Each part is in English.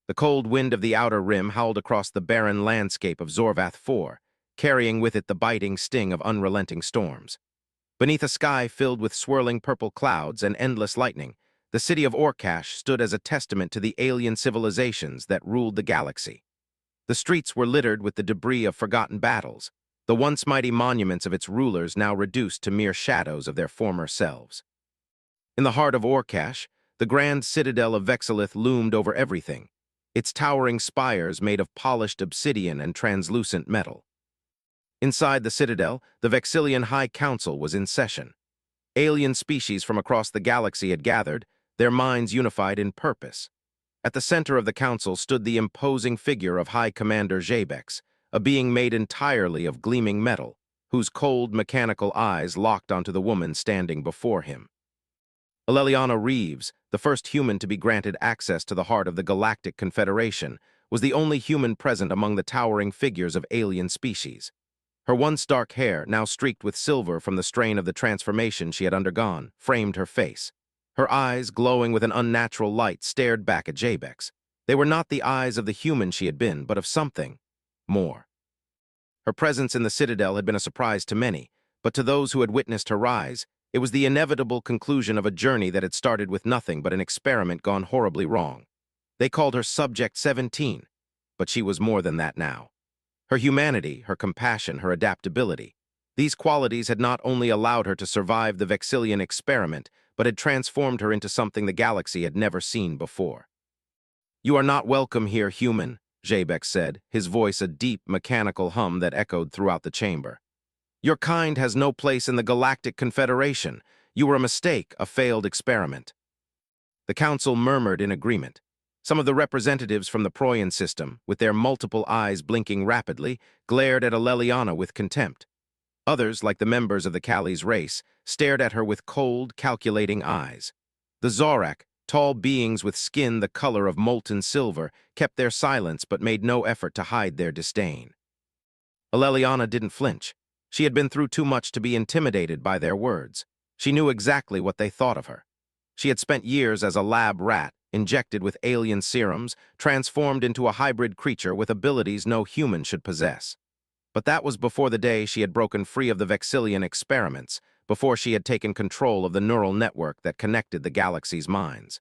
The cold wind of the outer rim howled across the barren landscape of Zorvath IV, carrying with it the biting sting of unrelenting storms. Beneath a sky filled with swirling purple clouds and endless lightning, the city of Orkash stood as a testament to the alien civilizations that ruled the galaxy. The streets were littered with the debris of forgotten battles, the once mighty monuments of its rulers now reduced to mere shadows of their former selves. In the heart of Orkash, the grand citadel of Vexilith loomed over everything, its towering spires made of polished obsidian and translucent metal. Inside the citadel, the Vexillian High Council was in session. Alien species from across the galaxy had gathered, their minds unified in purpose. At the center of the council stood the imposing figure of High Commander Jabex, a being made entirely of gleaming metal, whose cold mechanical eyes locked onto the woman standing before him. Aleliana Reeves, the first human to be granted access to the heart of the Galactic Confederation, was the only human present among the towering figures of alien species. Her once dark hair, now streaked with silver from the strain of the transformation she had undergone, framed her face. Her eyes, glowing with an unnatural light, stared back at Jabex. They were not the eyes of the human she had been, but of something more. Her presence in the citadel had been a surprise to many, but to those who had witnessed her rise, it was the inevitable conclusion of a journey that had started with nothing but an experiment gone horribly wrong. They called her Subject 17, but she was more than that now. Her humanity, her compassion, her adaptability, these qualities had not only allowed her to survive the Vexillian experiment, but had transformed her into something the galaxy had never seen before. "You are not welcome here, human," Jabex said, his voice a deep, mechanical hum that echoed throughout the chamber. "Your kind has no place in the Galactic Confederation. You were a mistake, a failed experiment." The council murmured in agreement. Some of the representatives from the Proyan system, with their multiple eyes blinking rapidly, glared at Aleliana with contempt. Others, like the members of the Kali's race, stared at her with cold, calculating eyes. The Zorak, tall beings with skin the color of molten silver, kept their silence but made no effort to hide their disdain. Aleliana didn't flinch. She had been through too much to be intimidated by their words. She knew exactly what they thought of her. She had spent years as a lab rat, injected with alien serums, transformed into a hybrid creature with abilities no human should possess. But that was before the day she had broken free of the Vexillian experiments, before she had taken control of the neural network that connected the galaxy's minds.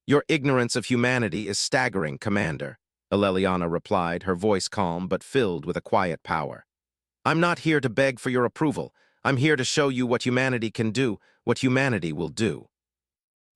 "Your ignorance of humanity is staggering, Commander," Aleliana replied, her voice calm but filled with a quiet power. "I'm not here to beg for your approval. I'm here to show you what humanity can do, what humanity will do."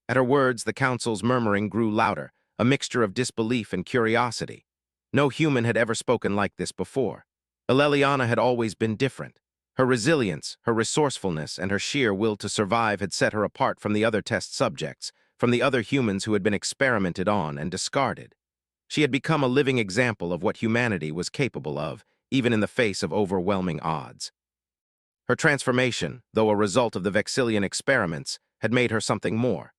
At her words, the council's murmuring grew louder, a mixture of disbelief and curiosity. No human had ever spoken like this before. Aleliana had always been different. Her resilience, her resourcefulness, and her sheer will to survive had set her apart from the other test subjects, from the other humans who had been experimented on and discarded. She had become a living example of what humanity was capable of, even in the face of overwhelming odds. Her transformation, though a result of the Vexillian experiments, had made her something more.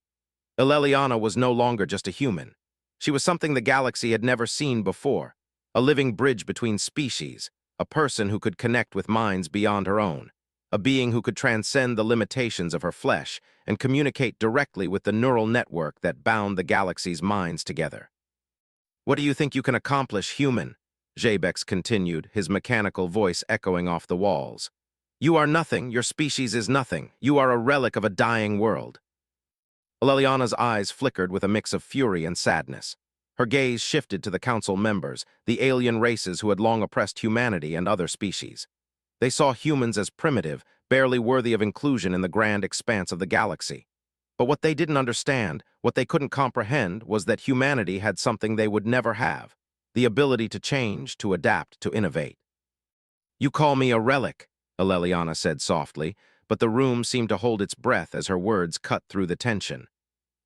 Aleliana was no longer just a human. She was something the galaxy had never seen before, a living bridge between species, a person who could connect with minds beyond her own, a being who could transcend the limitations of her flesh and communicate directly with the neural network that bound the galaxy's minds together. "What do you think you can accomplish, human?" Jabex continued, his mechanical voice echoing off the walls. "You are nothing, your species is nothing, you are a relic of a dying world." Aleliana's eyes flickered with a mix of fury and sadness. Her gaze shifted to the council members, the alien races who had long oppressed humanity and other species. They saw humans as primitive, barely worthy of inclusion in the grand expanse of the galaxy. But what they didn't understand, what they couldn't comprehend, was that humanity had something they would never have, the ability to change, to adapt, to innovate. "You call me a relic," Aleliana said softly, but the room seemed to hold its breath as her words cut through the tension.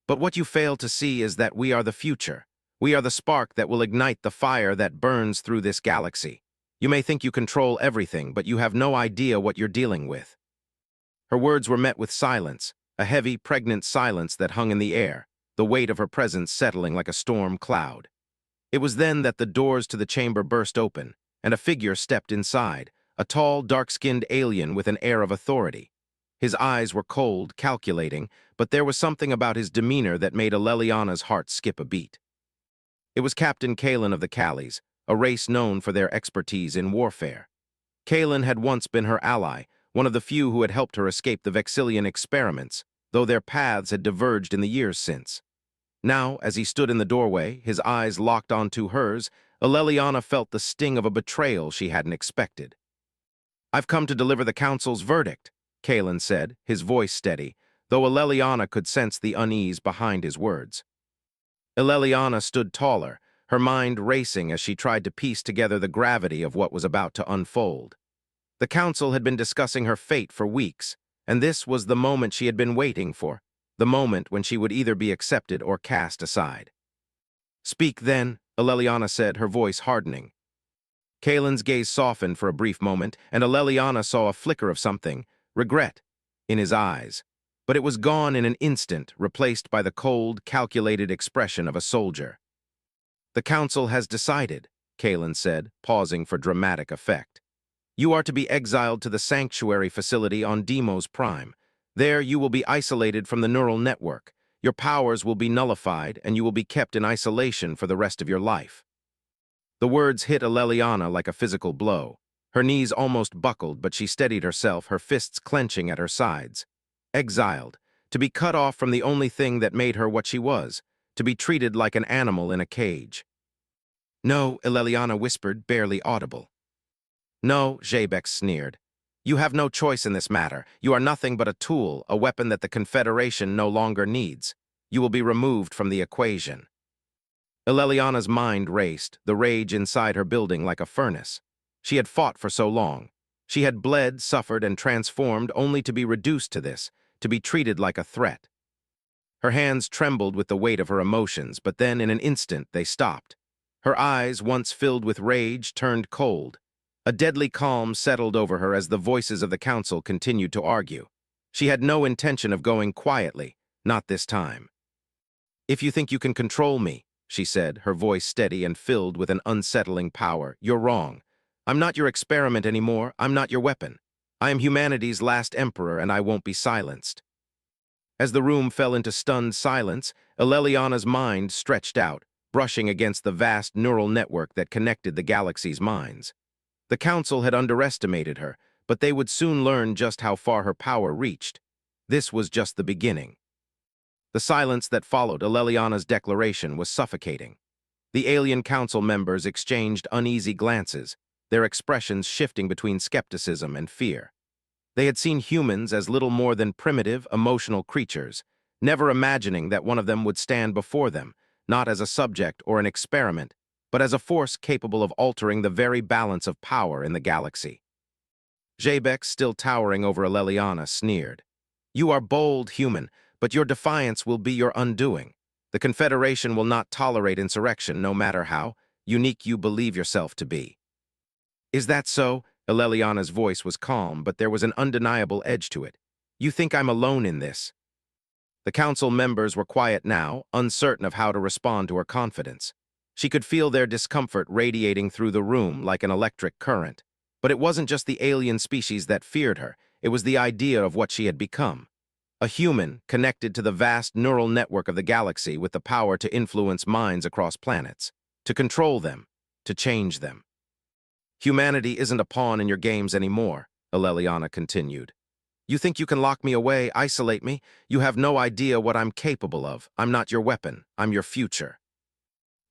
"But what you fail to see is that we are the future. We are the spark that will ignite the fire that burns through this galaxy. You may think you control everything, but you have no idea what you're dealing with." Her words were met with silence, a heavy, pregnant silence that hung in the air, the weight of her presence settling like a storm cloud. It was then that the doors to the chamber burst open, and a figure stepped inside, a tall, dark-skinned alien with an air of authority. His eyes were cold, calculating, but there was something about his demeanor that made Aleliana's heart skip a beat. It was Captain Kalen of the Callies, a race known for their expertise in warfare. Kalen had once been her ally, one of the few who had helped her escape the Vexillian experiments, though their paths had diverged in the years since. Now, as he stood in the doorway, his eyes locked onto hers, Eleliana felt the sting of a betrayal she hadn't expected. "I've come to deliver the Council's verdict," Kalen said, his voice steady, though Eleliana could sense the unease behind his words. Eleliana stood taller, her mind racing as she tried to piece together the gravity of what was about to unfold. The Council had been discussing her fate for weeks, and this was the moment she had been waiting for, the moment when she would either be accepted or cast aside. "Speak then," Eleliana said, her voice hardening. Kalen's gaze softened for a brief moment, and Eleliana saw a flicker of something, regret, in his eyes. But it was gone in an instant, replaced by the cold, calculated expression of a soldier. "The Council has decided," Kalen said, pausing for dramatic effect. "You are to be exiled to the sanctuary facility on Deimos Prime. There you will be isolated from the neural network. Your powers will be nullified, and you will be kept in isolation for the rest of your life." The words hit Eleliana like a physical blow. Her knees almost buckled, but she steadied herself, her fists clenching at her sides. Exiled, to be cut off from the only thing that made her what she was, to be treated like an animal in a cage. "No," Eleliana whispered, barely audible. "No," Jabex sneered. "You have no choice in this matter. You are nothing but a tool, a weapon that the Confederation no longer needs. You will be removed from the equation." Eleliana's mind raced, the rage inside her building like a furnace. She had fought for so long. She had bled, suffered, and transformed only to be reduced to this, to be treated like a threat. Her hands trembled with the weight of her emotions, but then in an instant they stopped. Her eyes, once filled with rage, turned cold. A deadly calm settled over her as the voices of the Council continued to argue. She had no intention of going quietly, not this time. "If you think you can control me," she said, her voice steady and filled with an unsettling power, "you're wrong. I'm not your experiment anymore. I'm not your weapon. I am humanity's last emperor, and I won't be silenced." As the room fell into stunned silence, Eleliana's mind stretched out, brushing against the vast neural network that connected the galaxy's minds. The Council had underestimated her, but they would soon learn just how far her power reached. This was just the beginning. The silence that followed Eleliana's declaration was suffocating. The alien Council members exchanged uneasy glances, their expressions shifting between skepticism and fear. They had seen humans as little more than primitive, emotional creatures, never imagining that one of them would stand before them, not as a subject or an experiment, but as a force capable of altering the very balance of power in the galaxy. Jabex, still towering over Eleliana, sneered. "You are bold, human, but your defiance will be your undoing. The Confederation will not tolerate insurrection, no matter how unique you believe yourself to be." "Is that so?" Eleliana's voice was calm, but there was an undeniable edge to it. "You think I'm alone in this?" The Council members were quiet now, uncertain of how to respond to her confidence. She could feel their discomfort radiating through the room like an electric current. But it wasn't just the alien species that feared her, it was the idea of what she had become. A human connected to the vast neural network of the galaxy with the power to influence minds across planets, to control them, to change them. "Humanity isn't a pawn in your games anymore," Eleliana continued. "You think you can lock me away, isolate me? You have no idea what I'm capable of. I'm not your weapon. I'm your future."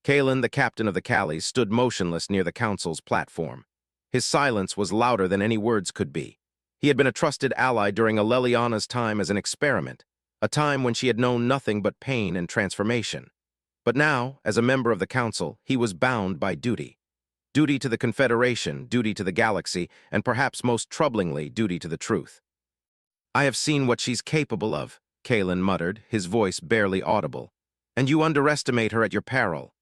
Kalen, the captain of the Callies, stood motionless near the Council's platform. His silence was louder than any words could be. He had been a trusted ally during Eleliana's time as an experiment, a time when she had known nothing but pain and transformation. But now, as a member of the Council, he was bound by duty. Duty to the Confederation, duty to the galaxy, and perhaps most troublingly, duty to the truth. "I have seen what she's capable of," Kalen muttered, his voice barely audible. "And you underestimate her at your peril."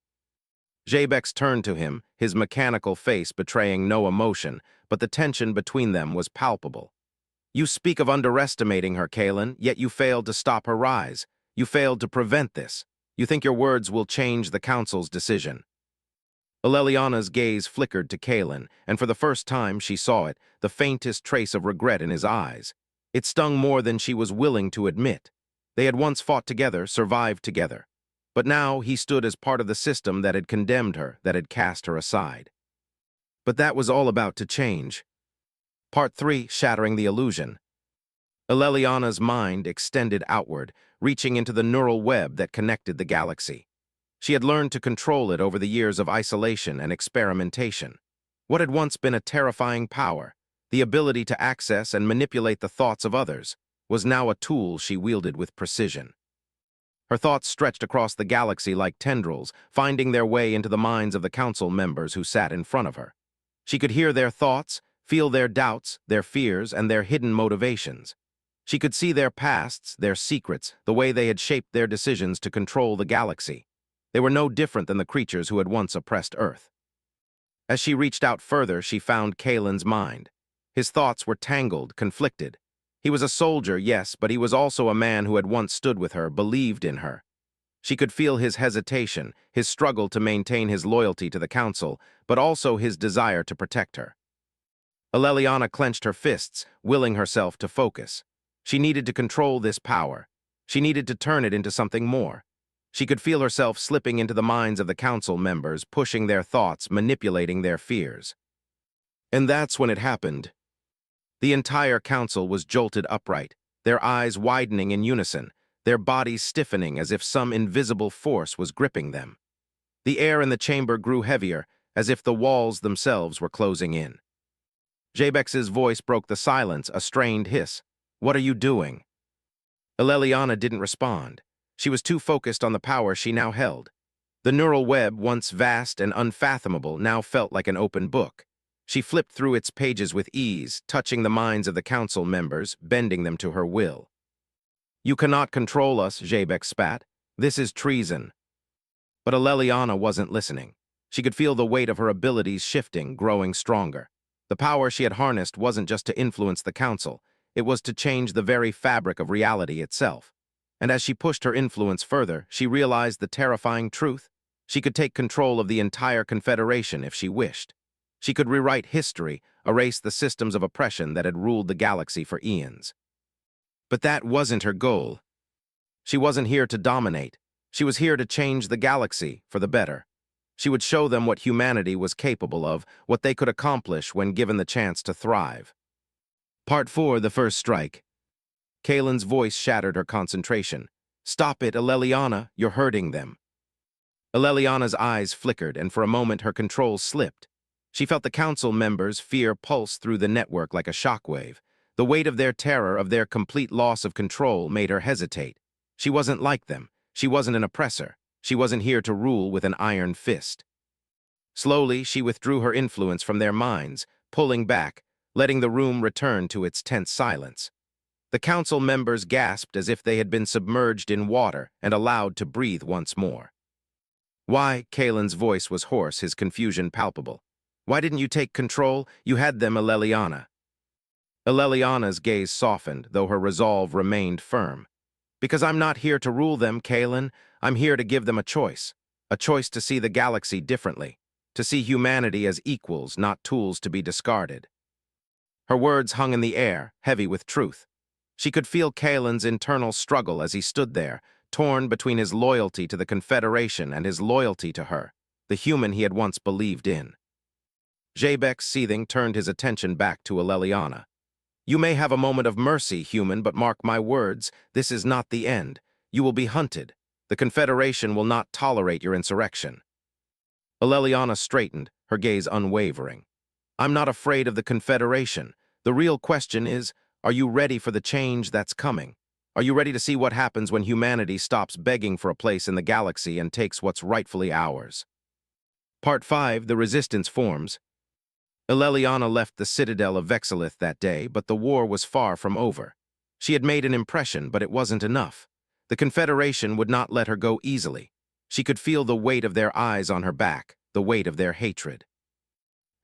Jabex turned to him, his mechanical face betraying no emotion, but the tension between them was palpable. "You speak of underestimating her, Kalen, yet you failed to stop her rise. You failed to prevent this. You think your words will change the Council's decision." Eleliana's gaze flickered to Kalen, and for the first time she saw it, the faintest trace of regret in his eyes. It stung more than she was willing to admit. They had once fought together, survived together. But now he stood as part of the system that had condemned her, that had cast her aside. But that was all about to change. Part 3, Shattering the Illusion. Eleliana's mind extended outward, reaching into the neural web that connected the galaxy. She had learned to control it over the years of isolation and experimentation. What had once been a terrifying power, the ability to access and manipulate the thoughts of others, was now a tool she wielded with precision. Her thoughts stretched across the galaxy like tendrils, finding their way into the minds of the council members who sat in front of her. She could hear their thoughts, feel their doubts, their fears, and their hidden motivations. She could see their pasts, their secrets, the way they had shaped their decisions to control the galaxy. They were no different than the creatures who had once oppressed Earth. As she reached out further, she found Kalen's mind. His thoughts were tangled, conflicted. He was a soldier, yes, but he was also a man who had once stood with her, believed in her. She could feel his hesitation, his struggle to maintain his loyalty to the council, but also his desire to protect her. Eleliana clenched her fists, willing herself to focus. She needed to control this power. She needed to turn it into something more. She could feel herself slipping into the minds of the council members, pushing their thoughts, manipulating their fears. And that's when it happened. The entire council was jolted upright, their eyes widening in unison, their bodies stiffening as if some invisible force was gripping them. The air in the chamber grew heavier, as if the walls themselves were closing in. Jabex's voice broke the silence, a strained hiss. "What are you doing?" Eleliana didn't respond. She was too focused on the power she now held. The neural web, once vast and unfathomable, now felt like an open book. She flipped through its pages with ease, touching the minds of the council members, bending them to her will. "You cannot control us," Jabex spat. "This is treason." But Eleliana wasn't listening. She could feel the weight of her abilities shifting, growing stronger. The power she had harnessed wasn't just to influence the council. It was to change the very fabric of reality itself. And as she pushed her influence further, she realized the terrifying truth. She could take control of the entire Confederation if she wished. She could rewrite history, erase the systems of oppression that had ruled the galaxy for eons. But that wasn't her goal. She wasn't here to dominate. She was here to change the galaxy for the better. She would show them what humanity was capable of, what they could accomplish when given the chance to thrive. Part 4, The First Strike. Kalen's voice shattered her concentration. "Stop it, Eleliana, you're hurting them." Eleliana's eyes flickered, and for a moment her control slipped. She felt the council members' fear pulse through the network like a shockwave. The weight of their terror, of their complete loss of control, made her hesitate. She wasn't like them. She wasn't an oppressor. She wasn't here to rule with an iron fist. Slowly, she withdrew her influence from their minds, pulling back, letting the room return to its tense silence. The council members gasped as if they had been submerged in water and allowed to breathe once more. "Why?" Kalen's voice was hoarse, his confusion palpable. "Why didn't you take control? You had them, Eleliana." Eleliana's gaze softened, though her resolve remained firm. "Because I'm not here to rule them, Kalen. I'm here to give them a choice to see the galaxy differently, to see humanity as equals, not tools to be discarded." Her words hung in the air, heavy with truth. She could feel Kalen's internal struggle as he stood there, torn between his loyalty to the Confederation and his loyalty to her, the human he had once believed in. Jabex, seething, turned his attention back to Eleliana. "You may have a moment of mercy, human, but mark my words, this is not the end. You will be hunted. The Confederation will not tolerate your insurrection." Eleliana straightened, her gaze unwavering. "I'm not afraid of the Confederation. The real question is, are you ready for the change that's coming? Are you ready to see what happens when humanity stops begging for a place in the galaxy and takes what's rightfully ours?" Part 5, The Resistance Forms. Eleliana left the citadel of Vexilith that day, but the war was far from over. She had made an impression, but it wasn't enough. The Confederation would not let her go easily. She could feel the weight of their eyes on her back, the weight of their hatred.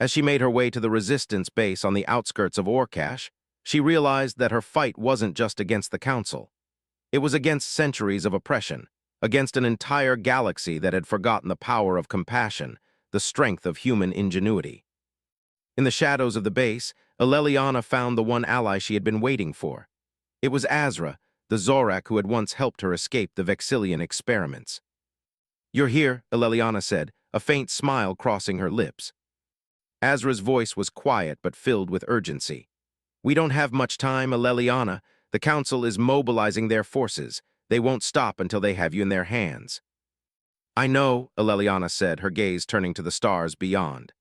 As she made her way to the resistance base on the outskirts of Orcash, she realized that her fight wasn't just against the Council. It was against centuries of oppression, against an entire galaxy that had forgotten the power of compassion, the strength of human ingenuity. In the shadows of the base, Eleliana found the one ally she had been waiting for. It was Azra, the Zorak who had once helped her escape the Vexillian experiments. "You're here," Eleliana said, a faint smile crossing her lips. Azra's voice was quiet but filled with urgency. "We don't have much time, Eleliana. The Council is mobilizing their forces. They won't stop until they have you in their hands." "I know," Eleliana said, her gaze turning to the stars beyond.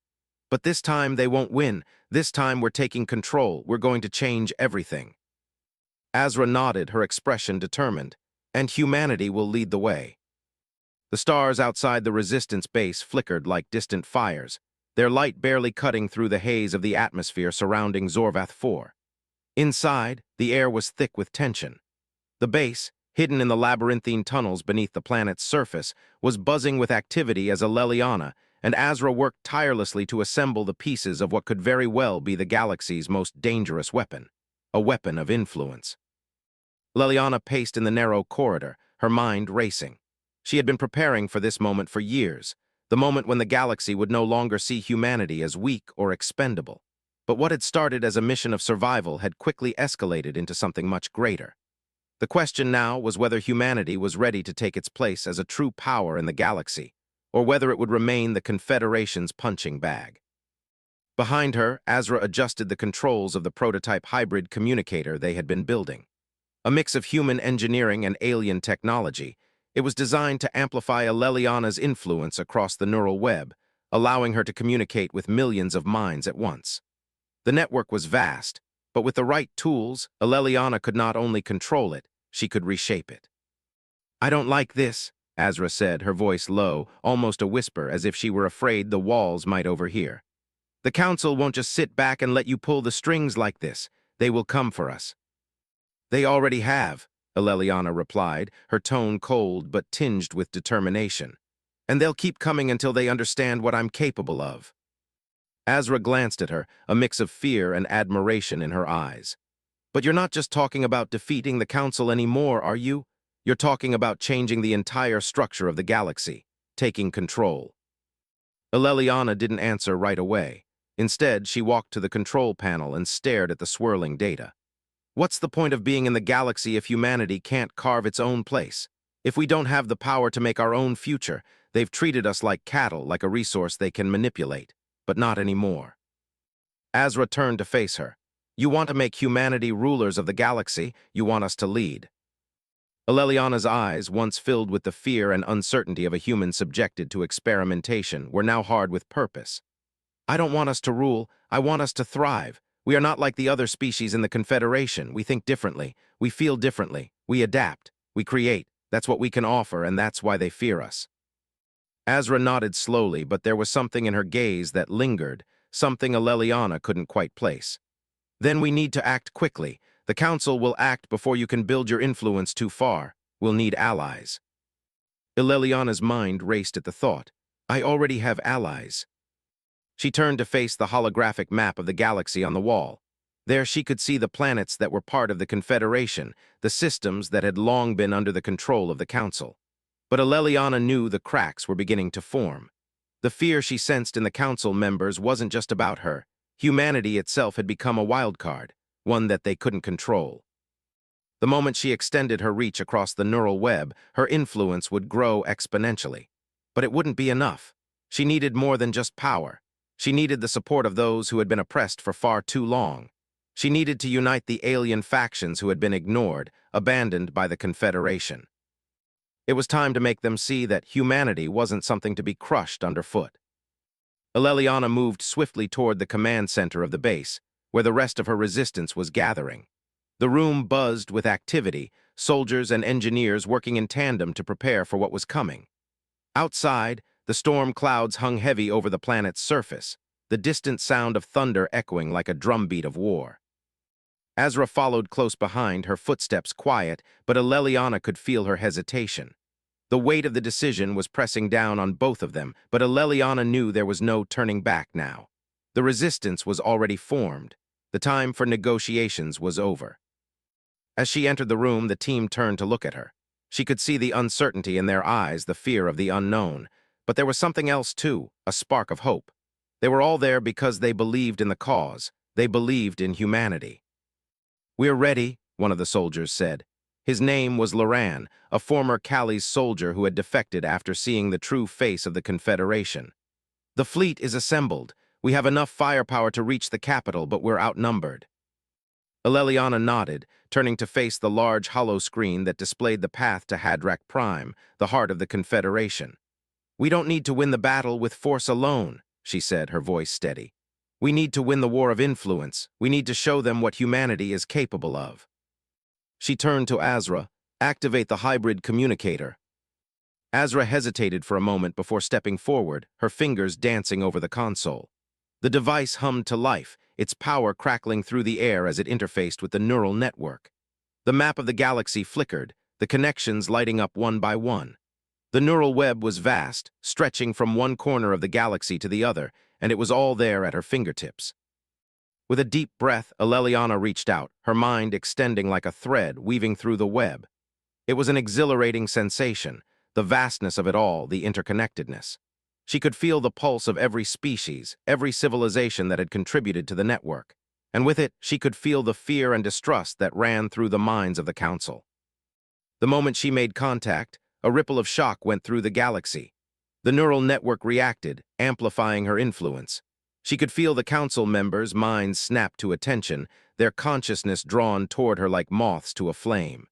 "But this time they won't win. This time we're taking control. We're going to change everything." Azra nodded, her expression determined. "And humanity will lead the way." The stars outside the Resistance base flickered like distant fires, their light barely cutting through the haze of the atmosphere surrounding Zorvath 4. Inside, the air was thick with tension. The base, hidden in the labyrinthine tunnels beneath the planet's surface, was buzzing with activity as Eleliana and Azra worked tirelessly to assemble the pieces of what could very well be the galaxy's most dangerous weapon, a weapon of influence. Leliana paced in the narrow corridor, her mind racing. She had been preparing for this moment for years, the moment when the galaxy would no longer see humanity as weak or expendable. But what had started as a mission of survival had quickly escalated into something much greater. The question now was whether humanity was ready to take its place as a true power in the galaxy, or whether it would remain the Confederation's punching bag. Behind her, Azra adjusted the controls of the prototype hybrid communicator they had been building. A mix of human engineering and alien technology, it was designed to amplify Eleliana's influence across the neural web, allowing her to communicate with millions of minds at once. The network was vast, but with the right tools, Eleliana could not only control it, she could reshape it. "I don't like this," Azra said, her voice low, almost a whisper, as if she were afraid the walls might overhear. "The Council won't just sit back and let you pull the strings like this. They will come for us." "They already have," Eleliana replied, her tone cold but tinged with determination. "And they'll keep coming until they understand what I'm capable of." Azra glanced at her, a mix of fear and admiration in her eyes. "But you're not just talking about defeating the Council anymore, are you? You're talking about changing the entire structure of the galaxy, taking control." Eleliana didn't answer right away. Instead, she walked to the control panel and stared at the swirling data. "What's the point of being in the galaxy if humanity can't carve its own place? If we don't have the power to make our own future, they've treated us like cattle, like a resource they can manipulate. But not anymore." Azra turned to face her. "You want to make humanity rulers of the galaxy. You want us to lead." Eleliana's eyes, once filled with the fear and uncertainty of a human subjected to experimentation, were now hard with purpose. "I don't want us to rule. I want us to thrive. We are not like the other species in the Confederation. We think differently. We feel differently. We adapt. We create. That's what we can offer, and that's why they fear us." Azra nodded slowly, but there was something in her gaze that lingered, something Eleliana couldn't quite place. "Then we need to act quickly. The Council will act before you can build your influence too far. We'll need allies." Eleliana's mind raced at the thought. "I already have allies." She turned to face the holographic map of the galaxy on the wall. There she could see the planets that were part of the Confederation, the systems that had long been under the control of the Council. But Eleliana knew the cracks were beginning to form. The fear she sensed in the Council members wasn't just about her. Humanity itself had become a wild card, one that they couldn't control. The moment she extended her reach across the neural web, her influence would grow exponentially. But it wouldn't be enough. She needed more than just power. She needed the support of those who had been oppressed for far too long. She needed to unite the alien factions who had been ignored, abandoned by the Confederation. It was time to make them see that humanity wasn't something to be crushed underfoot. Eleliana moved swiftly toward the command center of the base, where the rest of her resistance was gathering. The room buzzed with activity, soldiers and engineers working in tandem to prepare for what was coming. Outside, the storm clouds hung heavy over the planet's surface, the distant sound of thunder echoing like a drumbeat of war. Azra followed close behind, her footsteps quiet, but Eleliana could feel her hesitation. The weight of the decision was pressing down on both of them, but Eleliana knew there was no turning back now. The resistance was already formed. The time for negotiations was over. As she entered the room, the team turned to look at her. She could see the uncertainty in their eyes, the fear of the unknown. But there was something else too, a spark of hope. They were all there because they believed in the cause. They believed in humanity. "We're ready," one of the soldiers said. His name was Loran, a former Callie's soldier who had defected after seeing the true face of the Confederation. "The fleet is assembled. We have enough firepower to reach the capital, but we're outnumbered." Eleliana nodded, turning to face the large hollow screen that displayed the path to Hadrak Prime, the heart of the Confederation. "We don't need to win the battle with force alone," she said, her voice steady. "We need to win the war of influence. We need to show them what humanity is capable of." She turned to Azra. "Activate the hybrid communicator." Azra hesitated for a moment before stepping forward, her fingers dancing over the console. The device hummed to life, its power crackling through the air as it interfaced with the neural network. The map of the galaxy flickered, the connections lighting up one by one. The neural web was vast, stretching from one corner of the galaxy to the other, and it was all there at her fingertips. With a deep breath, Eleliana reached out, her mind extending like a thread weaving through the web. It was an exhilarating sensation, the vastness of it all, the interconnectedness. She could feel the pulse of every species, every civilization that had contributed to the network. And with it, she could feel the fear and distrust that ran through the minds of the Council. The moment she made contact, a ripple of shock went through the galaxy. The neural network reacted, amplifying her influence. She could feel the Council members' minds snap to attention, their consciousness drawn toward her like moths to a flame.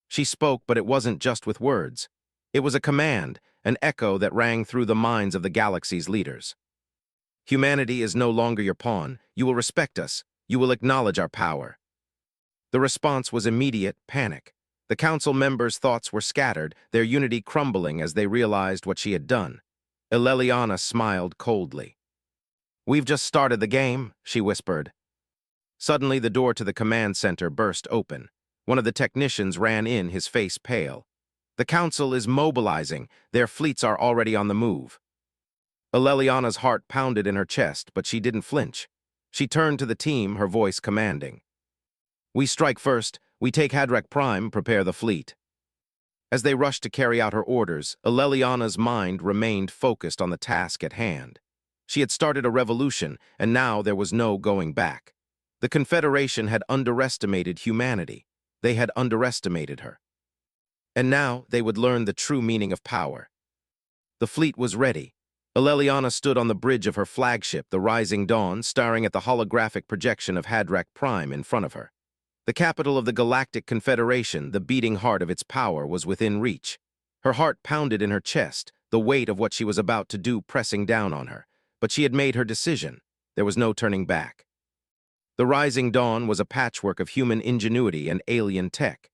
She spoke, but it wasn't just with words. It was a command, an echo that rang through the minds of the galaxy's leaders. "Humanity is no longer your pawn. You will respect us. You will acknowledge our power." The response was immediate panic. The Council members' thoughts were scattered, their unity crumbling as they realized what she had done. Eleliana smiled coldly. "We've just started the game," she whispered. Suddenly, the door to the command center burst open. One of the technicians ran in, his face pale. "The Council is mobilizing. Their fleets are already on the move." Eleliana's heart pounded in her chest, but she didn't flinch. She turned to the team, her voice commanding. "We strike first. We take Hadrak Prime, prepare the fleet." As they rushed to carry out her orders, Eleliana's mind remained focused on the task at hand. She had started a revolution, and now there was no going back. The Confederation had underestimated humanity. They had underestimated her. And now they would learn the true meaning of power. The fleet was ready. Eleliana stood on the bridge of her flagship, the Rising Dawn, staring at the holographic projection of Hadrak Prime in front of her. The capital of the Galactic Confederation, the beating heart of its power, was within reach. Her heart pounded in her chest, the weight of what she was about to do pressing down on her. But she had made her decision. There was no turning back. The Rising Dawn was a patchwork of human ingenuity and alien tech.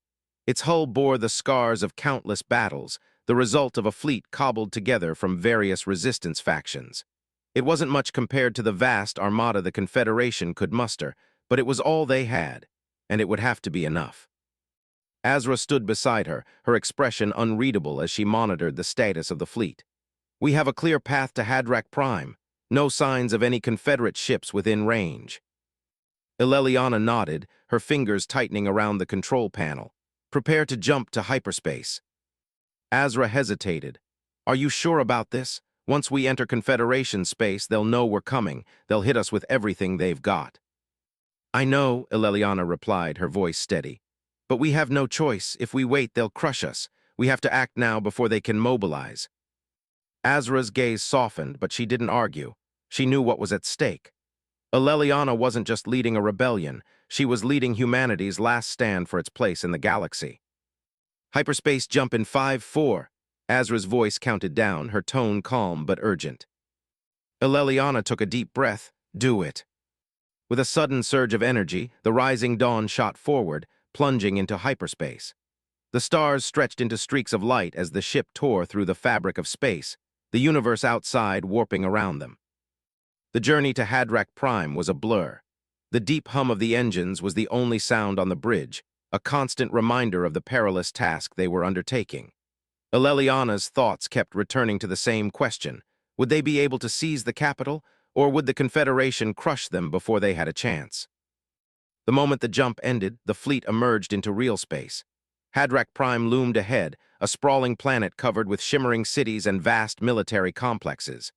Its hull bore the scars of countless battles, the result of a fleet cobbled together from various resistance factions. It wasn't much compared to the vast armada the Confederation could muster, but it was all they had, and it would have to be enough. Azra stood beside her, her expression unreadable as she monitored the status of the fleet. "We have a clear path to Hadrak Prime. No signs of any Confederate ships within range." Eleliana nodded, her fingers tightening around the control panel. "Prepare to jump to hyperspace." Azra hesitated. "Are you sure about this? Once we enter Confederation space, they'll know we're coming. They'll hit us with everything they've got." "I know," Eleliana replied, her voice steady. "But we have no choice. If we wait, they'll crush us. We have to act now before they can mobilize." Azra's gaze softened, but she didn't argue. She knew what was at stake. Eleliana wasn't just leading a rebellion. She was leading humanity's last stand for its place in the galaxy. "Hyperspace jump in 5, 4. Azra's voice counted down, her tone calm but urgent. Eleliana took a deep breath. "Do it." With a sudden surge of energy, the Rising Dawn shot forward, plunging into hyperspace. The stars stretched into streaks of light as the ship tore through the fabric of space, the universe outside warping around them. The journey to Hadrak Prime was a blur. The deep hum of the engines was the only sound on the bridge, a constant reminder of the perilous task they were undertaking. Eleliana's thoughts kept returning to the same question. Would they be able to seize the capital, or would the Confederation crush them before they had a chance? The moment the jump ended, the fleet emerged into real space. Hadrak Prime loomed ahead, a sprawling planet covered with shimmering cities and vast military complexes.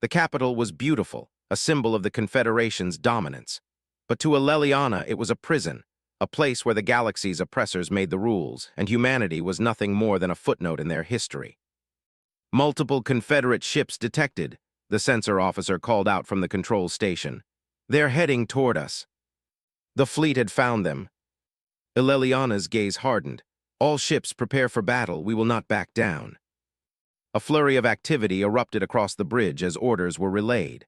The capital was beautiful, a symbol of the Confederation's dominance. But to Eleliana, it was a prison, a place where the galaxy's oppressors made the rules, and humanity was nothing more than a footnote in their history. Multiple Confederate ships detected, the sensor officer called out from the control station. They're heading toward us. The fleet had found them. Ileliana's gaze hardened. All ships prepare for battle, we will not back down. A flurry of activity erupted across the bridge as orders were relayed.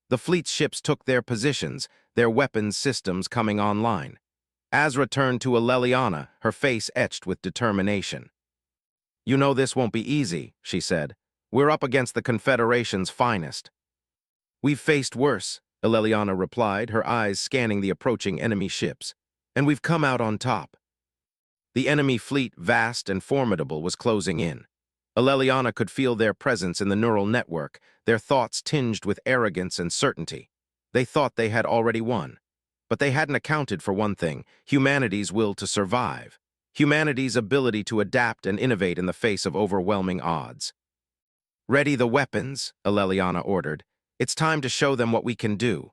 The fleet's ships took their positions, their weapons systems coming online. Azra turned to Ileliana, her face etched with determination. You know this won't be easy, she said. We're up against the Confederation's finest. We've faced worse, Ileliana replied, her eyes scanning the approaching enemy ships. And we've come out on top. The enemy fleet, vast and formidable, was closing in. Ileliana could feel their presence in the neural network, their thoughts tinged with arrogance and certainty. They thought they had already won. But they hadn't accounted for one thing: humanity's will to survive. Humanity's ability to adapt and innovate in the face of overwhelming odds. Ready the weapons, Ileliana ordered. It's time to show them what we can do.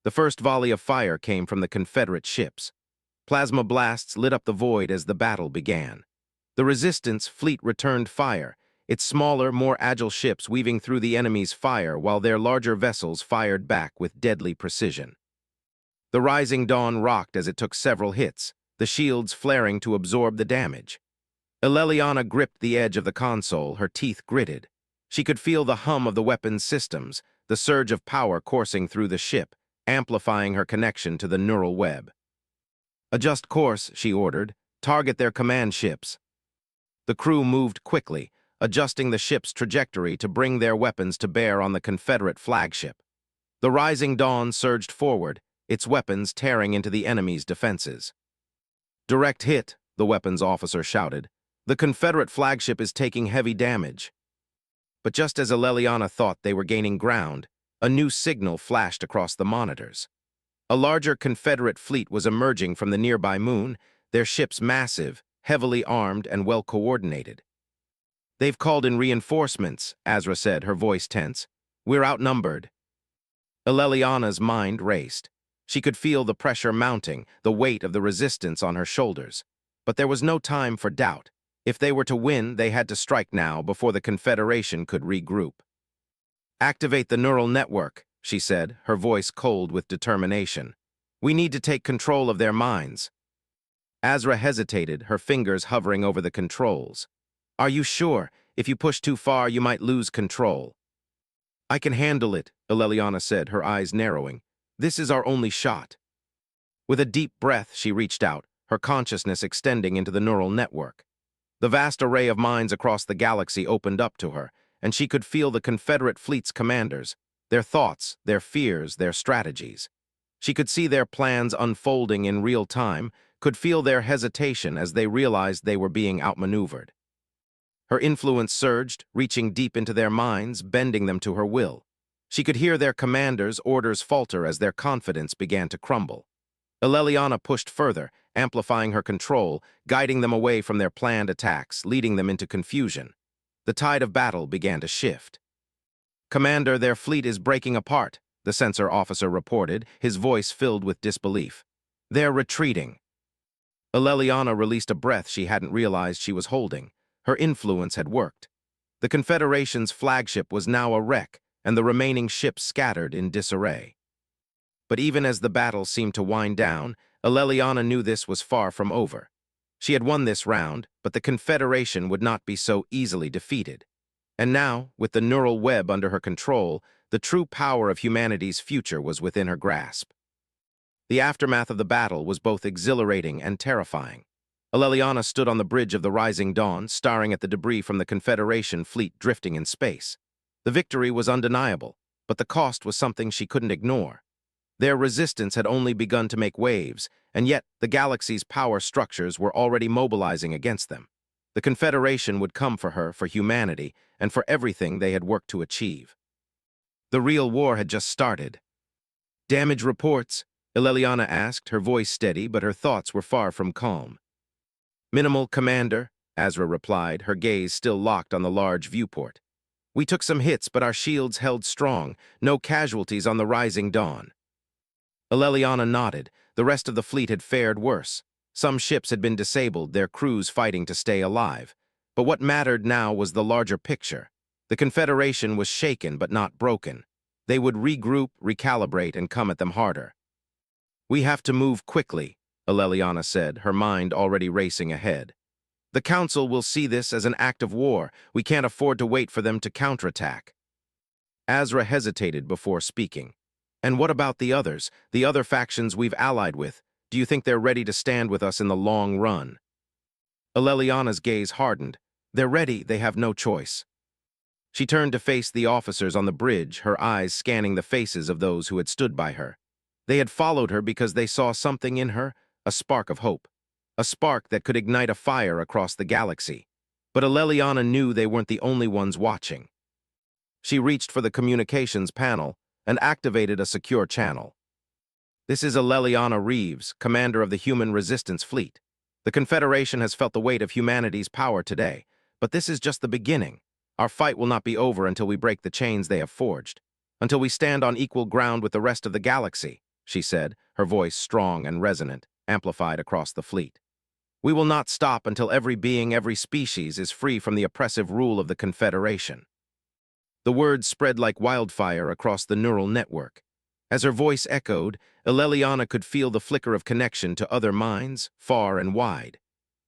The first volley of fire came from the Confederate ships. Plasma blasts lit up the void as the battle began. The Resistance fleet returned fire, its smaller, more agile ships weaving through the enemy's fire while their larger vessels fired back with deadly precision. The Rising Dawn rocked as it took several hits, the shields flaring to absorb the damage. Ileliana gripped the edge of the console, her teeth gritted. She could feel the hum of the weapon's systems, the surge of power coursing through the ship, amplifying her connection to the neural web. Adjust course, she ordered. Target their command ships. The crew moved quickly, adjusting the ship's trajectory to bring their weapons to bear on the Confederate flagship. The Rising Dawn surged forward, its weapons tearing into the enemy's defenses. Direct hit, the weapons officer shouted. The Confederate flagship is taking heavy damage. But just as Ileliana thought they were gaining ground, a new signal flashed across the monitors. A larger Confederate fleet was emerging from the nearby moon, their ships massive, heavily armed, and well-coordinated. They've called in reinforcements, Azra said, her voice tense. We're outnumbered. Ileliana's mind raced. She could feel the pressure mounting, the weight of the Resistance on her shoulders. But there was no time for doubt. If they were to win, they had to strike now before the Confederation could regroup. Activate the neural network, she said, her voice cold with determination. We need to take control of their minds. Azra hesitated, her fingers hovering over the controls. Are you sure? If you push too far, you might lose control. I can handle it, Ileliana said, her eyes narrowing. This is our only shot. With a deep breath, she reached out, her consciousness extending into the neural network. The vast array of minds across the galaxy opened up to her, and she could feel the Confederate fleet's commanders, their thoughts, their fears, their strategies. She could see their plans unfolding in real time, could feel their hesitation as they realized they were being outmaneuvered. Her influence surged, reaching deep into their minds, bending them to her will. She could hear their commanders' orders falter as their confidence began to crumble. Ileliana pushed further, amplifying her control, guiding them away from their planned attacks, leading them into confusion. The tide of battle began to shift. Commander, their fleet is breaking apart, the sensor officer reported, his voice filled with disbelief. They're retreating. Ileliana released a breath she hadn't realized she was holding. Her influence had worked. The Confederation's flagship was now a wreck, and the remaining ships scattered in disarray. But even as the battle seemed to wind down, Ileliana knew this was far from over. She had won this round, but the Confederation would not be so easily defeated. And now, with the neural web under her control, the true power of humanity's future was within her grasp. The aftermath of the battle was both exhilarating and terrifying. Ileliana stood on the bridge of the Rising Dawn, staring at the debris from the Confederation fleet drifting in space. The victory was undeniable, but the cost was something she couldn't ignore. Their resistance had only begun to make waves, and yet the galaxy's power structures were already mobilizing against them. The Confederation would come for her, for humanity, and for everything they had worked to achieve. The real war had just started. Damage reports, Ileliana asked, her voice steady, but her thoughts were far from calm. Minimal, Commander, Azra replied, her gaze still locked on the large viewport. We took some hits, but our shields held strong, no casualties on the Rising Dawn. Aleliana nodded. The rest of the fleet had fared worse. Some ships had been disabled, their crews fighting to stay alive. But what mattered now was the larger picture. The Confederation was shaken but not broken. They would regroup, recalibrate, and come at them harder. "We have to move quickly," Aleliana said, her mind already racing ahead. "The Council will see this as an act of war. We can't afford to wait for them to counterattack." Azra hesitated before speaking. "And what about the others, the other factions we've allied with? Do you think they're ready to stand with us in the long run?" Aleliana's gaze hardened. "They're ready, they have no choice." She turned to face the officers on the bridge, her eyes scanning the faces of those who had stood by her. They had followed her because they saw something in her, a spark of hope. A spark that could ignite a fire across the galaxy. But Aleliana knew they weren't the only ones watching. She reached for the communications panel and activated a secure channel. "This is Aleliana Reeves, commander of the Human Resistance Fleet. The Confederation has felt the weight of humanity's power today, but this is just the beginning. Our fight will not be over until we break the chains they have forged, until we stand on equal ground with the rest of the galaxy," she said, her voice strong and resonant, amplified across the fleet. "We will not stop until every being, every species is free from the oppressive rule of the Confederation." The words spread like wildfire across the neural network. As her voice echoed, Aleliana could feel the flicker of connection to other minds, far and wide.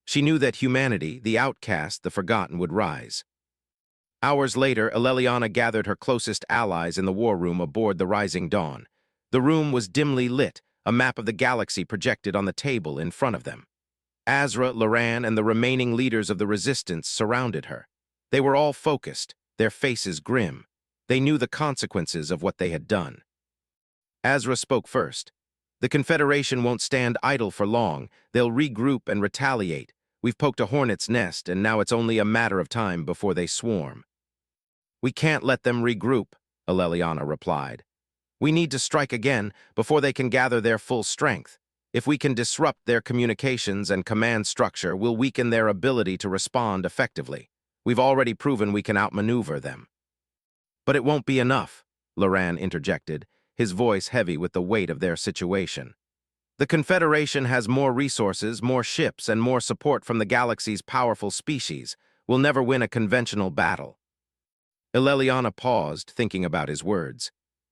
She knew that humanity, the outcast, the forgotten, would rise. Hours later, Aleliana gathered her closest allies in the war room aboard the Rising Dawn. The room was dimly lit, a map of the galaxy projected on the table in front of them. Azra, Loran, and the remaining leaders of the Resistance surrounded her. They were all focused, their faces grim. They knew the consequences of what they had done. Azra spoke first. "The Confederation won't stand idle for long. They'll regroup and retaliate. We've poked a hornet's nest, and now it's only a matter of time before they swarm." "We can't let them regroup," Aleliana replied. "We need to strike again before they can gather their full strength. If we can disrupt their communications and command structure, we'll weaken their ability to respond effectively. We've already proven we can outmaneuver them." "But it won't be enough," Loran interjected, his voice heavy with the weight of their situation. "The Confederation has more resources, more ships, and more support from the galaxy's powerful species. We'll never win a conventional battle." Aleliana paused, thinking about his words.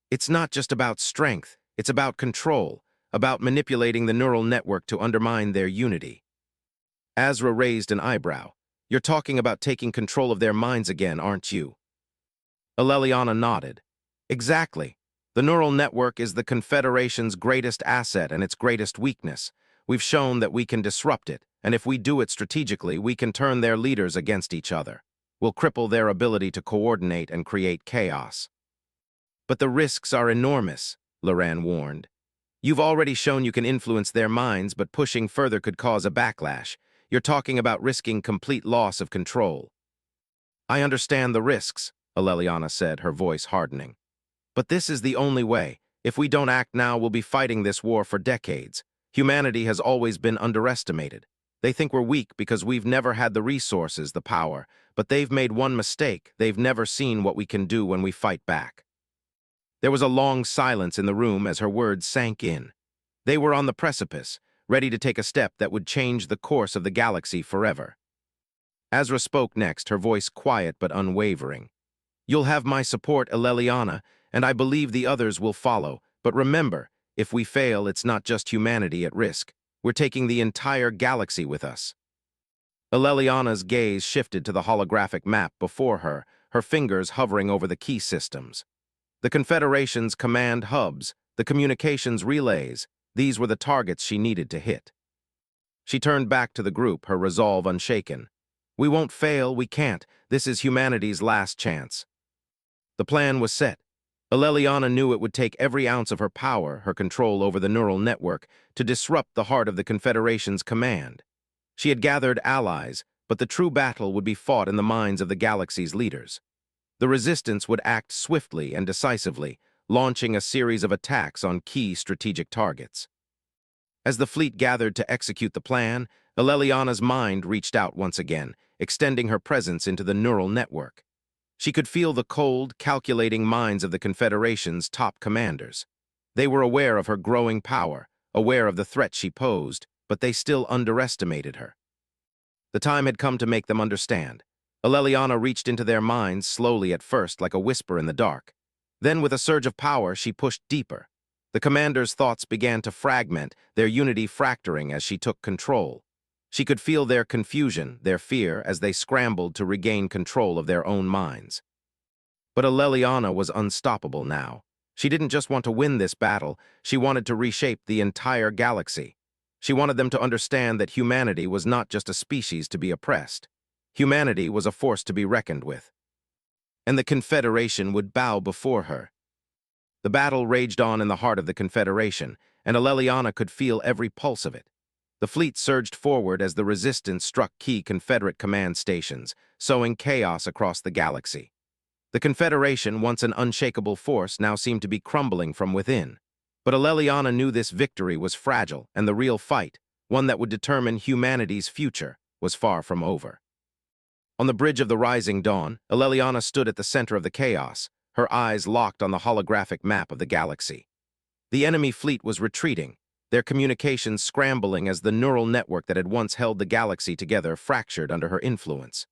"It's not just about strength, it's about control, about manipulating the neural network to undermine their unity." Azra raised an eyebrow. "You're talking about taking control of their minds again, aren't you?" Aleliana nodded. "Exactly. The neural network is the Confederation's greatest asset and its greatest weakness. We've shown that we can disrupt it, and if we do it strategically, we can turn their leaders against each other. We'll cripple their ability to coordinate and create chaos." "But the risks are enormous," Loran warned. "You've already shown you can influence their minds, but pushing further could cause a backlash. You're talking about risking complete loss of control." "I understand the risks," Aleliana said, her voice hardening. "But this is the only way. If we don't act now, we'll be fighting this war for decades. Humanity has always been underestimated. They think we're weak because we've never had the resources, the power, but they've made one mistake. They've never seen what we can do when we fight back." There was a long silence in the room as her words sank in. They were on the precipice, ready to take a step that would change the course of the galaxy forever. Azra spoke next, her voice quiet but unwavering. "You'll have my support, Aleliana, and I believe the others will follow. But remember, if we fail, it's not just humanity at risk. We're taking the entire galaxy with us." Aleliana's gaze shifted to the holographic map before her, her fingers hovering over the key systems. The Confederation's command hubs, the communications relays, these were the targets she needed to hit. She turned back to the group, her resolve unshaken. "We won't fail, we can't. This is humanity's last chance." The plan was set. Aleliana knew it would take every ounce of her power, her control over the neural network, to disrupt the heart of the Confederation's command. She had gathered allies, but the true battle would be fought in the minds of the galaxy's leaders. The Resistance would act swiftly and decisively, launching a series of attacks on key strategic targets. As the fleet gathered to execute the plan, Aleliana's mind reached out once again, extending her presence into the neural network. She could feel the cold, calculating minds of the Confederation's top commanders. They were aware of her growing power, aware of the threat she posed, but they still underestimated her. The time had come to make them understand. Aleliana reached into their minds slowly at first like a whisper in the dark. Then, with a surge of power, she pushed deeper. The commander's thoughts began to fragment, their unity fracturing as she took control. She could feel their confusion, their fear, as they scrambled to regain control of their own minds. But Aleliana was unstoppable now. She didn't just want to win this battle, she wanted to reshape the entire galaxy. She wanted them to understand that humanity was not just a species to be oppressed. Humanity was a force to be reckoned with. And the Confederation would bow before her. The battle raged on in the heart of the Confederation, and Aleliana could feel every pulse of it. The fleet surged forward as the resistance struck key Confederate command stations, sowing chaos across the galaxy. The Confederation, once an unshakable force, now seemed to be crumbling from within. But Aleliana knew this victory was fragile, and the real fight, one that would determine humanity's future, was far from over. On the bridge of the rising dawn, Aleliana stood at the center of the chaos, her eyes locked on the holographic map of the galaxy. The enemy fleet was retreating, their communications scrambling as the neural network that had once held the galaxy together fractured under her influence.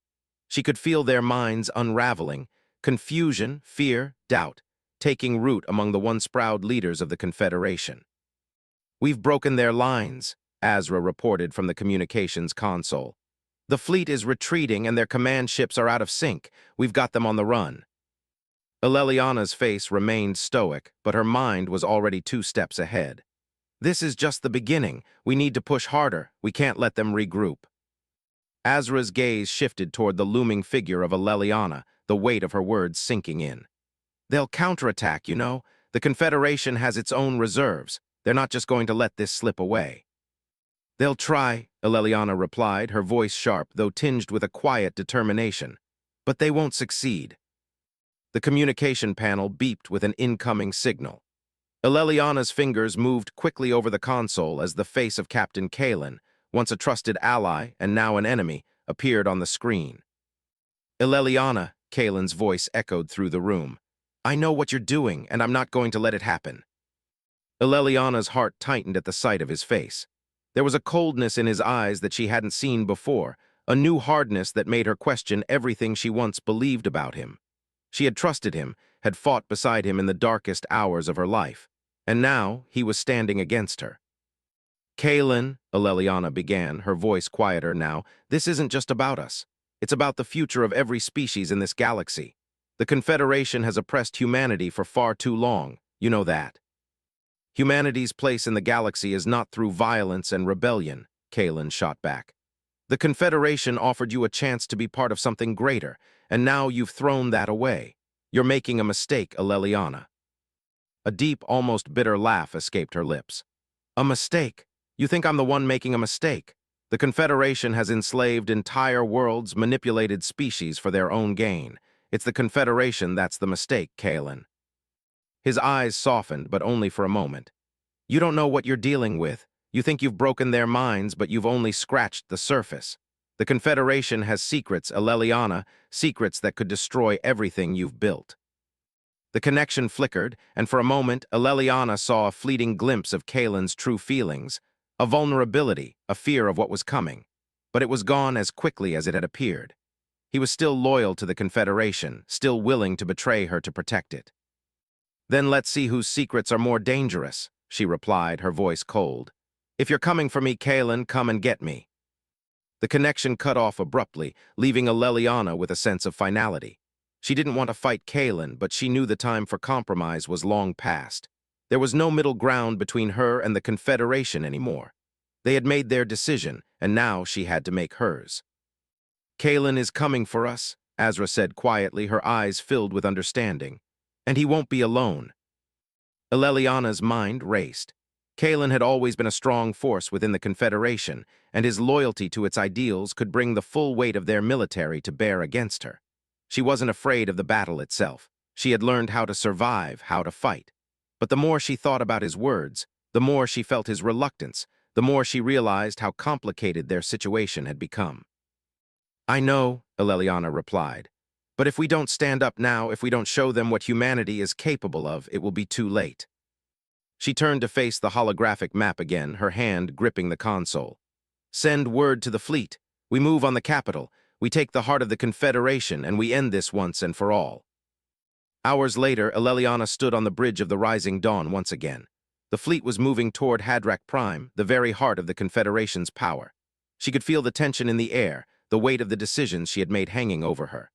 She could feel their minds unraveling, confusion, fear, doubt, taking root among the once proud leaders of the Confederation. "We've broken their lines," Azra reported from the communications console. "The fleet is retreating and their command ships are out of sync. We've got them on the run." Aleliana's face remained stoic, but her mind was already 2 steps ahead. "This is just the beginning. We need to push harder. We can't let them regroup." Azra's gaze shifted toward the looming figure of Aleliana, the weight of her words sinking in. "They'll counterattack, you know. The Confederation has its own reserves. They're not just going to let this slip away." "They'll try," Aleliana replied, her voice sharp, though tinged with a quiet determination. "But they won't succeed." The communication panel beeped with an incoming signal. Aleliana's fingers moved quickly over the console as the face of Captain Kalen, once a trusted ally and now an enemy, appeared on the screen. "Aleliana," Kalen's voice echoed through the room. "I know what you're doing, and I'm not going to let it happen." Aleliana's heart tightened at the sight of his face. There was a coldness in his eyes that she hadn't seen before, a new hardness that made her question everything she once believed about him. She had trusted him, had fought beside him in the darkest hours of her life, and now he was standing against her. "Kalen," Aleliana began, her voice quieter now, "this isn't just about us. It's about the future of every species in this galaxy. The Confederation has oppressed humanity for far too long, you know that. Humanity's place in the galaxy is not through violence and rebellion," Kalen shot back. "The Confederation offered you a chance to be part of something greater, and now you've thrown that away. You're making a mistake, Aleliana." A deep, almost bitter laugh escaped her lips. "A mistake? You think I'm the one making a mistake? The Confederation has enslaved entire worlds, manipulated species for their own gain. It's the Confederation that's the mistake, Kalen." His eyes softened, but only for a moment. "You don't know what you're dealing with. You think you've broken their minds, but you've only scratched the surface. The Confederation has secrets, Aleliana, secrets that could destroy everything you've built." The connection flickered, and for a moment, Aleliana saw a fleeting glimpse of Kalen's true feelings, a vulnerability, a fear of what was coming. But it was gone as quickly as it had appeared. He was still loyal to the Confederation, still willing to betray her to protect it. "Then let's see whose secrets are more dangerous," she replied, her voice cold. "If you're coming for me, Kalen, come and get me." The connection cut off abruptly, leaving Aleliana with a sense of finality. She didn't want to fight Kalen, but she knew the time for compromise was long past. There was no middle ground between her and the Confederation anymore. They had made their decision, and now she had to make hers. "Kalen is coming for us," Azra said quietly, her eyes filled with understanding. "And he won't be alone." Aleliana's mind raced. Kalen had always been a strong force within the Confederation, and his loyalty to its ideals could bring the full weight of their military to bear against her. She wasn't afraid of the battle itself. She had learned how to survive, how to fight. But the more she thought about his words, the more she felt his reluctance, the more she realized how complicated their situation had become. "I know," Aleliana replied. "But if we don't stand up now, if we don't show them what humanity is capable of, it will be too late." She turned to face the holographic map again, her hand gripping the console. Send word to the fleet. We move on the capital. We take the heart of the Confederation, and we end this once and for all. Hours later, Eleliana stood on the bridge of the Rising Dawn once again. The fleet was moving toward Hadrak Prime, the very heart of the Confederation's power. She could feel the tension in the air, the weight of the decisions she had made hanging over her.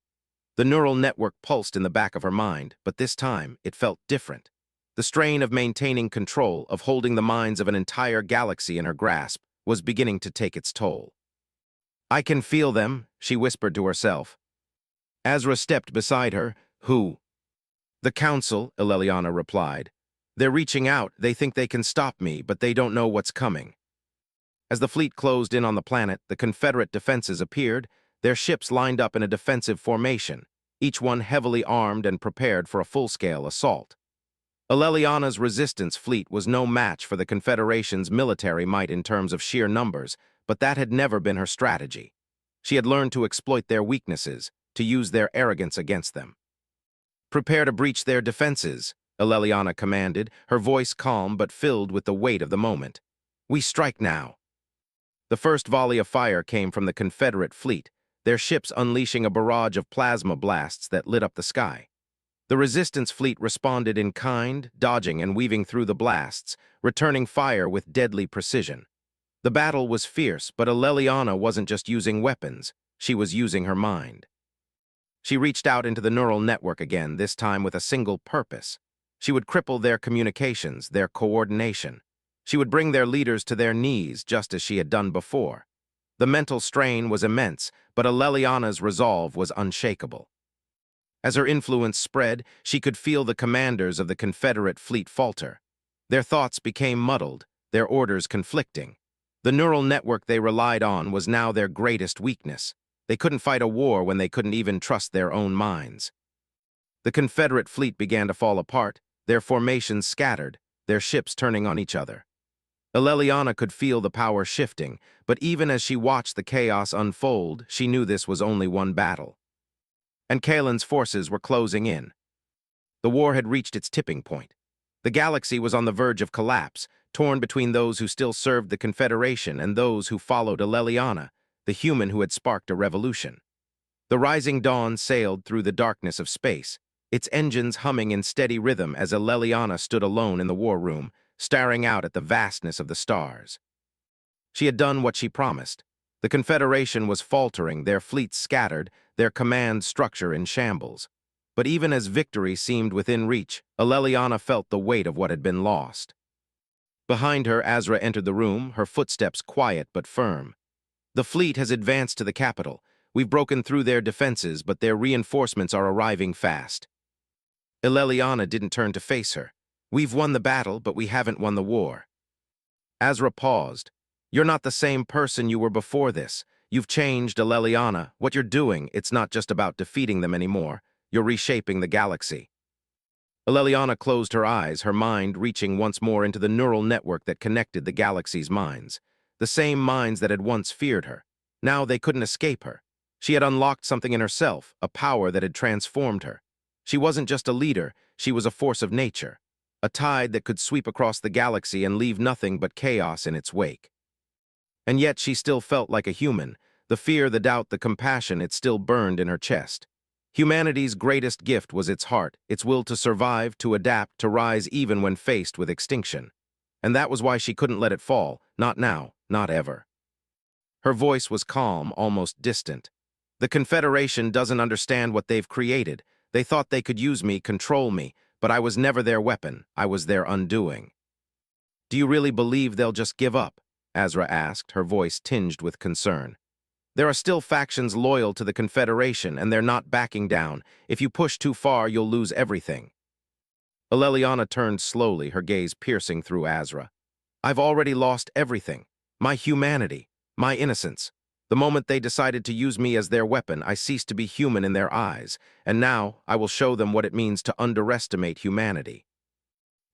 The neural network pulsed in the back of her mind, but this time it felt different. The strain of maintaining control, of holding the minds of an entire galaxy in her grasp, was beginning to take its toll. I can feel them, she whispered to herself. Azra stepped beside her. Who? The Council, Eleliana replied. They're reaching out, they think they can stop me, but they don't know what's coming. As the fleet closed in on the planet, the Confederate defenses appeared, their ships lined up in a defensive formation, each one heavily armed and prepared for a full-scale assault. Eleliana's resistance fleet was no match for the Confederation's military might in terms of sheer numbers, but that had never been her strategy. She had learned to exploit their weaknesses, to use their arrogance against them. Prepare to breach their defenses, Eleliana commanded, her voice calm but filled with the weight of the moment. We strike now. The first volley of fire came from the Confederate fleet, their ships unleashing a barrage of plasma blasts that lit up the sky. The resistance fleet responded in kind, dodging and weaving through the blasts, returning fire with deadly precision. The battle was fierce, but Eleliana wasn't just using weapons, she was using her mind. She reached out into the neural network again, this time with a single purpose. She would cripple their communications, their coordination. She would bring their leaders to their knees, just as she had done before. The mental strain was immense, but Eleliana's resolve was unshakable. As her influence spread, she could feel the commanders of the Confederate fleet falter. Their thoughts became muddled, their orders conflicting. The neural network they relied on was now their greatest weakness. They couldn't fight a war when they couldn't even trust their own minds. The Confederate fleet began to fall apart, their formations scattered, their ships turning on each other. Eleliana could feel the power shifting, but even as she watched the chaos unfold, she knew this was only one battle. And Kaelin's forces were closing in. The war had reached its tipping point. The galaxy was on the verge of collapse, torn between those who still served the Confederation and those who followed Eleliana, the human who had sparked a revolution. The rising dawn sailed through the darkness of space, its engines humming in steady rhythm as Eleliana stood alone in the war room, staring out at the vastness of the stars. She had done what she promised. The Confederation was faltering, their fleets scattered, their command structure in shambles. But even as victory seemed within reach, Eleliana felt the weight of what had been lost. Behind her, Azra entered the room, her footsteps quiet but firm. The fleet has advanced to the capital. We've broken through their defenses, but their reinforcements are arriving fast. Eleliana didn't turn to face her. We've won the battle, but we haven't won the war. Azra paused. You're not the same person you were before this. You've changed, Eleliana. What you're doing, it's not just about defeating them anymore. You're reshaping the galaxy. Eleliana closed her eyes, her mind reaching once more into the neural network that connected the galaxy's minds. The same minds that had once feared her. Now they couldn't escape her. She had unlocked something in herself, a power that had transformed her. She wasn't just a leader, she was a force of nature. A tide that could sweep across the galaxy and leave nothing but chaos in its wake. And yet she still felt like a human. The fear, the doubt, the compassion, it still burned in her chest. Humanity's greatest gift was its heart, its will to survive, to adapt, to rise even when faced with extinction. And that was why she couldn't let it fall, not now, not ever. Her voice was calm, almost distant. The Confederation doesn't understand what they've created. They thought they could use me, control me, but I was never their weapon. I was their undoing. Do you really believe they'll just give up? Azra asked, her voice tinged with concern. There are still factions loyal to the Confederation, and they're not backing down. If you push too far, you'll lose everything. Eleliana turned slowly, her gaze piercing through Azra. I've already lost everything. My humanity, my innocence. The moment they decided to use me as their weapon, I ceased to be human in their eyes, and now I will show them what it means to underestimate humanity.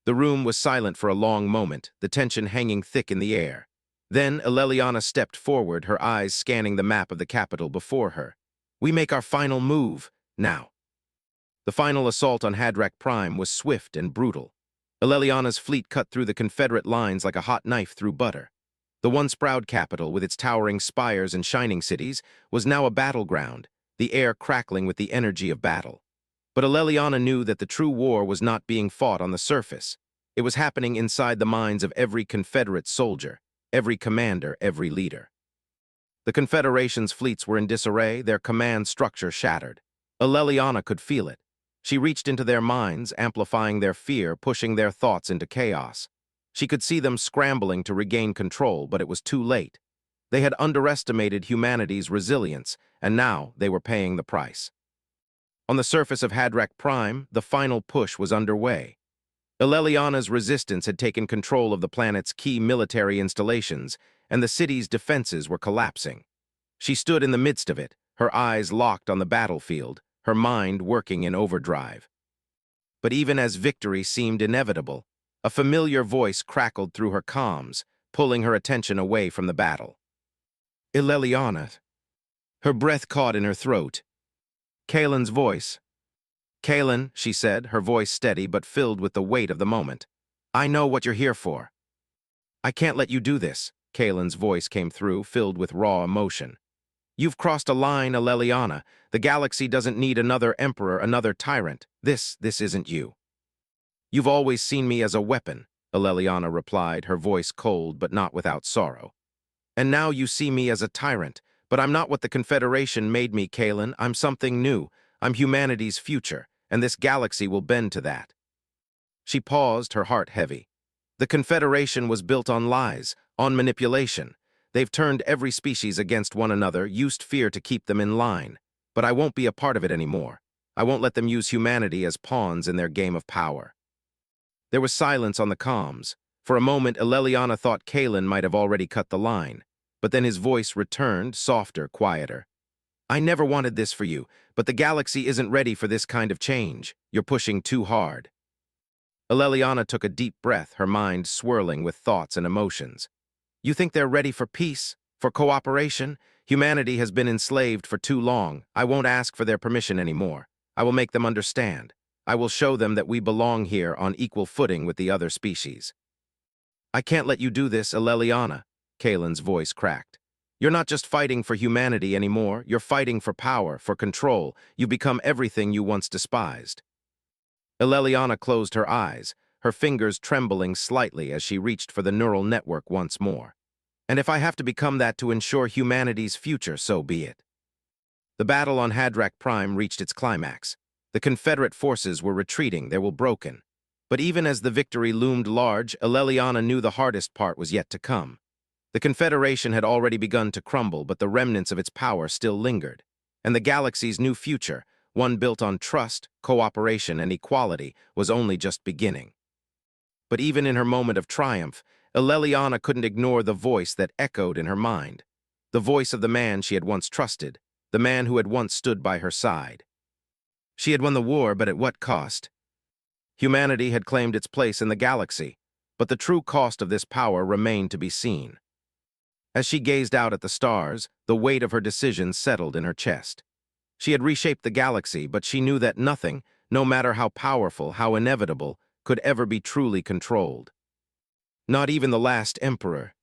The room was silent for a long moment, the tension hanging thick in the air. Then Eleliana stepped forward, her eyes scanning the map of the capital before her. We make our final move, now. The final assault on Hadrak Prime was swift and brutal. Eleliana's fleet cut through the Confederate lines like a hot knife through butter. The once proud capital, with its towering spires and shining cities, was now a battleground, the air crackling with the energy of battle. But Eleliana knew that the true war was not being fought on the surface. It was happening inside the minds of every Confederate soldier, every commander, every leader. The Confederation's fleets were in disarray, their command structure shattered. Eleliana could feel it. She reached into their minds, amplifying their fear, pushing their thoughts into chaos. She could see them scrambling to regain control, but it was too late. They had underestimated humanity's resilience, and now they were paying the price. On the surface of Hadrach Prime, the final push was underway. Eleliana's resistance had taken control of the planet's key military installations, and the city's defenses were collapsing. She stood in the midst of it, her eyes locked on the battlefield, her mind working in overdrive. But even as victory seemed inevitable, a familiar voice crackled through her comms, pulling her attention away from the battle. Eleliana. Her breath caught in her throat. Kalen's voice. Kalen, she said, her voice steady but filled with the weight of the moment. I know what you're here for. I can't let you do this, Kalen's voice came through, filled with raw emotion. You've crossed a line, Eleliana. The galaxy doesn't need another emperor, another tyrant. This isn't you. You've always seen me as a weapon, Eleliana replied, her voice cold but not without sorrow. And now you see me as a tyrant, but I'm not what the Confederation made me, Kalen. I'm something new. I'm humanity's future, and this galaxy will bend to that. She paused, her heart heavy. The Confederation was built on lies, on manipulation. They've turned every species against one another, used fear to keep them in line. But I won't be a part of it anymore. I won't let them use humanity as pawns in their game of power. There was silence on the comms. For a moment, Eleliana thought Kalen might have already cut the line. But then his voice returned, softer, quieter. I never wanted this for you, but the galaxy isn't ready for this kind of change. You're pushing too hard. Eleliana took a deep breath, her mind swirling with thoughts and emotions. You think they're ready for peace? For cooperation? Humanity has been enslaved for too long. I won't ask for their permission anymore. I will make them understand. I will show them that we belong here on equal footing with the other species. I can't let you do this, Eleliana, Kalen's voice cracked. You're not just fighting for humanity anymore. You're fighting for power, for control. You become everything you once despised. Eleliana closed her eyes, her fingers trembling slightly as she reached for the neural network once more. And if I have to become that to ensure humanity's future, so be it. The battle on Hadrach Prime reached its climax. The Confederate forces were retreating, they were broken. But even as the victory loomed large, Eleliana knew the hardest part was yet to come. The Confederation had already begun to crumble, but the remnants of its power still lingered. And the galaxy's new future, one built on trust, cooperation, and equality, was only just beginning. But even in her moment of triumph, Eleliana couldn't ignore the voice that echoed in her mind. The voice of the man she had once trusted, the man who had once stood by her side. She had won the war, but at what cost? Humanity had claimed its place in the galaxy, but the true cost of this power remained to be seen. As she gazed out at the stars, the weight of her decision settled in her chest. She had reshaped the galaxy, but she knew that nothing, no matter how powerful, how inevitable, could ever be truly controlled. Not even the last emperor,